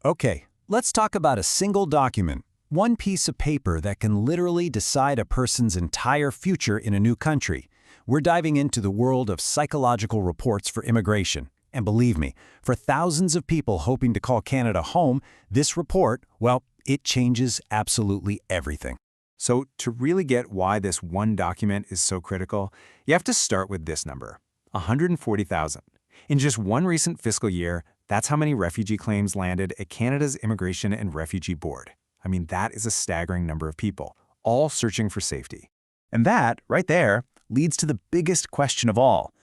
Okay, let's talk about a single document, one piece of paper that can literally decide a person's entire future in a new country. We're diving into the world of psychological reports for immigration. And believe me, for thousands of people hoping to call Canada home, this report, well, it changes absolutely everything. So to really get why this one document is so critical, you have to start with this number, 140,000. In just one recent fiscal year, that's how many refugee claims landed at Canada's Immigration and Refugee Board. I mean, that is a staggering number of people, all searching for safety. And that, right there, leads to the biggest question of all.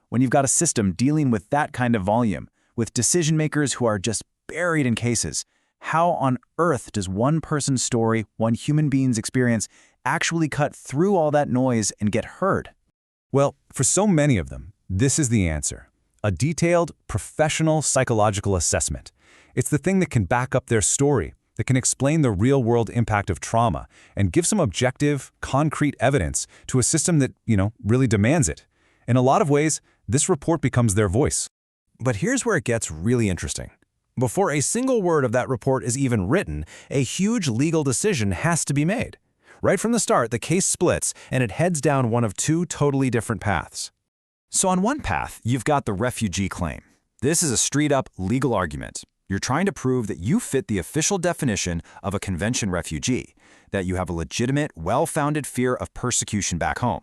When you've got a system dealing with that kind of volume, with decision makers who are just buried in cases, how on earth does one person's story, one human being's experience, actually cut through all that noise and get heard? Well, for so many of them, this is the answer. A detailed, professional psychological assessment. It's the thing that can back up their story, that can explain the real-world impact of trauma, and give some objective, concrete evidence to a system that, really demands it. In a lot of ways, this report becomes their voice. But here's where it gets really interesting. Before a single word of that report is even written, a huge legal decision has to be made. Right from the start, the case splits, and it heads down one of two totally different paths. So on one path, you've got the refugee claim. This is a straight-up legal argument. You're trying to prove that you fit the official definition of a convention refugee, that you have a legitimate, well-founded fear of persecution back home.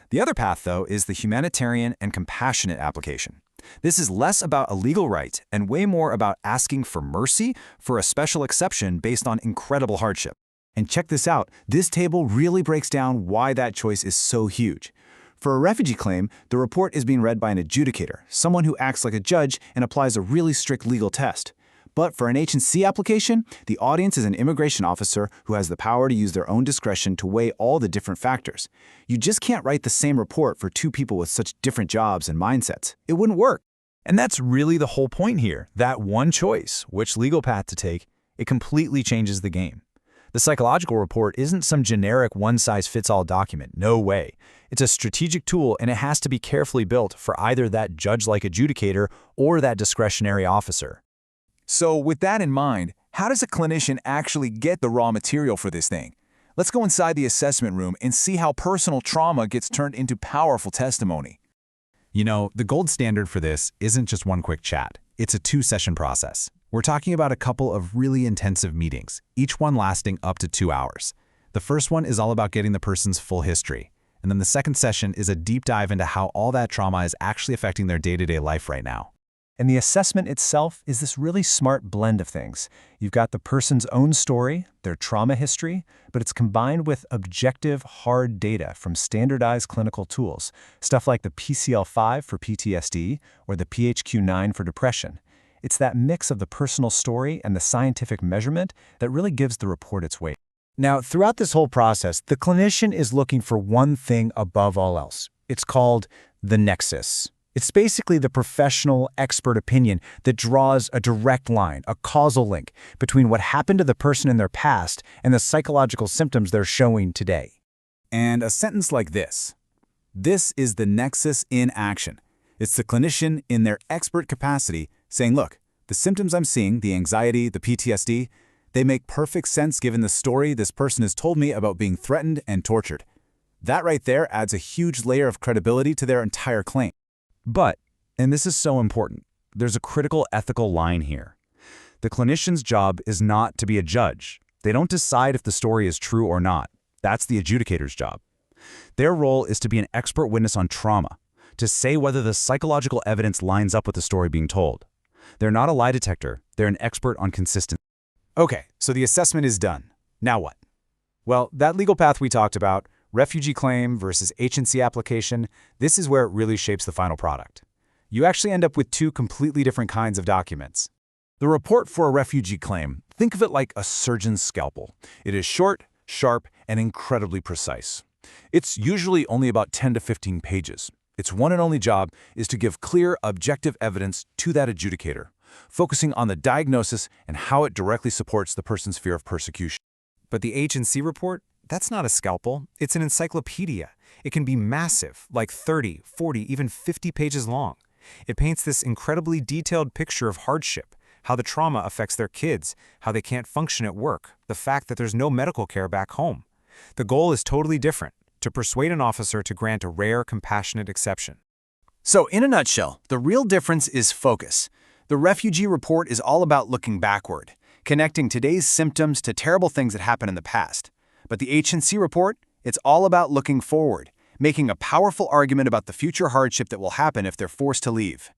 The other path, though, is the humanitarian and compassionate application. This is less about a legal right and way more about asking for mercy for a special exception based on incredible hardship. And check this out, this table really breaks down why that choice is so huge. For a refugee claim, the report is being read by an adjudicator, someone who acts like a judge and applies a really strict legal test. But for an H&C application, the audience is an immigration officer who has the power to use their own discretion to weigh all the different factors. You just can't write the same report for two people with such different jobs and mindsets. It wouldn't work. And that's really the whole point here. That one choice, which legal path to take, it completely changes the game. The psychological report isn't some generic one-size-fits-all document. No way. It's a strategic tool, and it has to be carefully built for either that judge-like adjudicator or that discretionary officer. So with that in mind, how does a clinician actually get the raw material for this thing? Let's go inside the assessment room and see how personal trauma gets turned into powerful testimony. The gold standard for this isn't just one quick chat. It's a two-session process. We're talking about a couple of really intensive meetings, each one lasting up to 2 hours. The first one is all about getting the person's full history. And then the second session is a deep dive into how all that trauma is actually affecting their day-to-day life right now. And the assessment itself is this really smart blend of things. You've got the person's own story, their trauma history, but it's combined with objective, hard data from standardized clinical tools, stuff like the PCL-5 for PTSD or the PHQ-9 for depression. It's that mix of the personal story and the scientific measurement that really gives the report its weight. Now, throughout this whole process, the clinician is looking for one thing above all else. It's called the nexus. It's basically the professional expert opinion that draws a direct line, a causal link, between what happened to the person in their past and the psychological symptoms they're showing today. And a sentence like this. This is the nexus in action. It's the clinician in their expert capacity saying, look, the symptoms I'm seeing, the anxiety, the PTSD, they make perfect sense given the story this person has told me about being threatened and tortured. That right there adds a huge layer of credibility to their entire claim. But, and this is so important, there's a critical ethical line here. The clinician's job is not to be a judge. They don't decide if the story is true or not. That's the adjudicator's job. Their role is to be an expert witness on trauma, to say whether the psychological evidence lines up with the story being told. They're not a lie detector, they're an expert on consistency. Okay, so the assessment is done. Now what? Well, that legal path we talked about, refugee claim versus H&C application, this is where it really shapes the final product. You actually end up with two completely different kinds of documents. The report for a refugee claim, think of it like a surgeon's scalpel. It is short, sharp, and incredibly precise. It's usually only about 10 to 15 pages. Its one and only job is to give clear, objective evidence to that adjudicator, focusing on the diagnosis and how it directly supports the person's fear of persecution. But the H&C report, that's not a scalpel. It's an encyclopedia. It can be massive, like 30, 40, even 50 pages long. It paints this incredibly detailed picture of hardship, how the trauma affects their kids, how they can't function at work, the fact that there's no medical care back home. The goal is totally different, to persuade an officer to grant a rare compassionate exception. So, in a nutshell, the real difference is focus. The refugee report is all about looking backward, connecting today's symptoms to terrible things that happened in the past. But the H&C report, it's all about looking forward, making a powerful argument about the future hardship that will happen if they're forced to leave.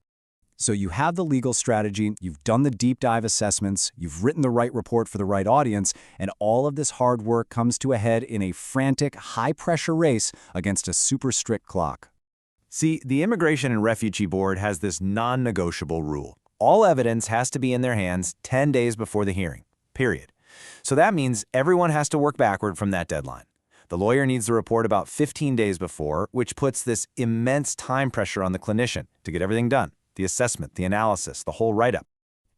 So you have the legal strategy, you've done the deep dive assessments, you've written the right report for the right audience, and all of this hard work comes to a head in a frantic, high-pressure race against a super strict clock. See, the Immigration and Refugee Board has this non-negotiable rule. All evidence has to be in their hands 10 days before the hearing, period. So that means everyone has to work backward from that deadline. The lawyer needs the report about 15 days before, which puts this immense time pressure on the clinician to get everything done, the assessment, the analysis, the whole write-up.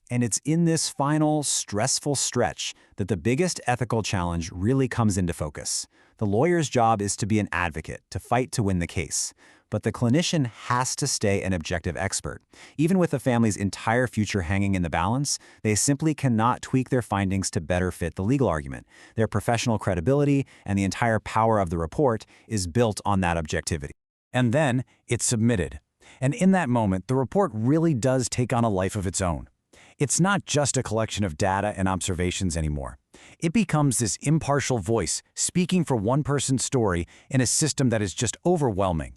And it's in this final, stressful stretch that the biggest ethical challenge really comes into focus. The lawyer's job is to be an advocate, to fight to win the case. But the clinician has to stay an objective expert. Even with the family's entire future hanging in the balance, they simply cannot tweak their findings to better fit the legal argument. Their professional credibility and the entire power of the report is built on that objectivity. And then it's submitted. And in that moment, the report really does take on a life of its own. It's not just a collection of data and observations anymore. It becomes this impartial voice speaking for one person's story in a system that is just overwhelming.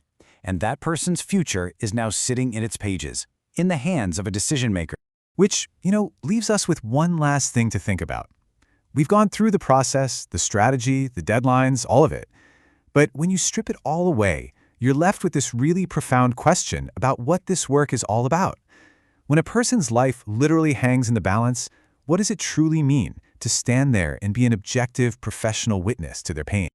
And that person's future is now sitting in its pages, in the hands of a decision maker. Which, leaves us with one last thing to think about. We've gone through the process, the strategy, the deadlines, all of it. But when you strip it all away, you're left with this really profound question about what this work is all about. When a person's life literally hangs in the balance, what does it truly mean to stand there and be an objective professional witness to their pain?